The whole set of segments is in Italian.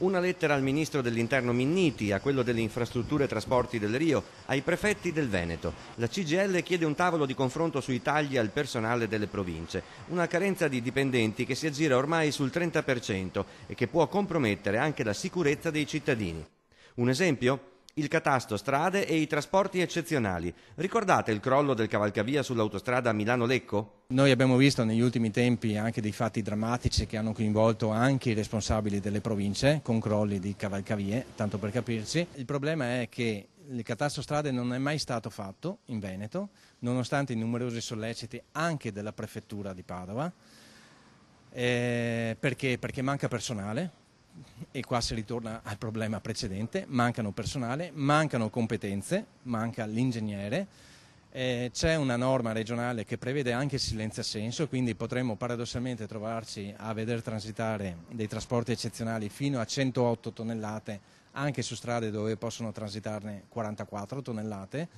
Una lettera al ministro dell'Interno Minniti, a quello delle Infrastrutture e Trasporti del Rio, ai prefetti del Veneto. La CGIL chiede un tavolo di confronto sui tagli al personale delle province, una carenza di dipendenti che si aggira ormai sul 30% e che può compromettere anche la sicurezza dei cittadini. Un esempio? Il catasto strade e i trasporti eccezionali. Ricordate il crollo del cavalcavia sull'autostrada Milano-Lecco? Noi abbiamo visto negli ultimi tempi anche dei fatti drammatici che hanno coinvolto anche i responsabili delle province con crolli di cavalcavie, tanto per capirci. Il problema è che il catasto strade non è mai stato fatto in Veneto, nonostante i numerosi solleciti anche della prefettura di Padova, perché manca personale. E qua si ritorna al problema precedente: mancano personale, mancano competenze, manca l'ingegnere, c'è una norma regionale che prevede anche il silenzio assenso, quindi potremmo paradossalmente trovarci a veder transitare dei trasporti eccezionali fino a 108 tonnellate anche su strade dove possono transitarne 44 tonnellate,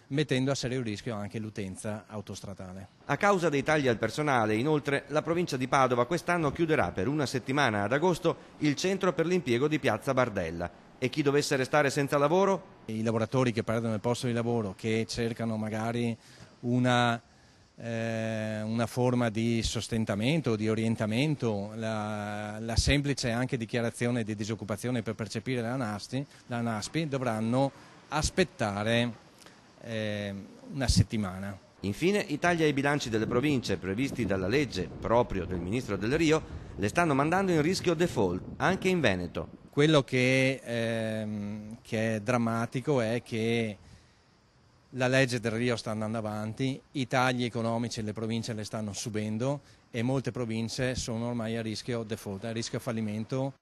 mettendo a serio rischio anche l'utenza autostradale. A causa dei tagli al personale, inoltre, la provincia di Padova quest'anno chiuderà per una settimana ad agosto il centro per l'impiego di Piazza Bardella. E chi dovesse restare senza lavoro? I lavoratori che perdono il posto di lavoro, che cercano magari una forma di sostentamento, di orientamento, la semplice anche dichiarazione di disoccupazione per percepire la NASPI, dovranno aspettare una settimana. Infine, i tagli ai bilanci delle province previsti dalla legge proprio del ministro del Rio le stanno mandando in rischio default anche in Veneto. Quello che è drammatico è che la legge del Rio sta andando avanti, i tagli economici le province le stanno subendo e molte province sono ormai a rischio default, a rischio fallimento.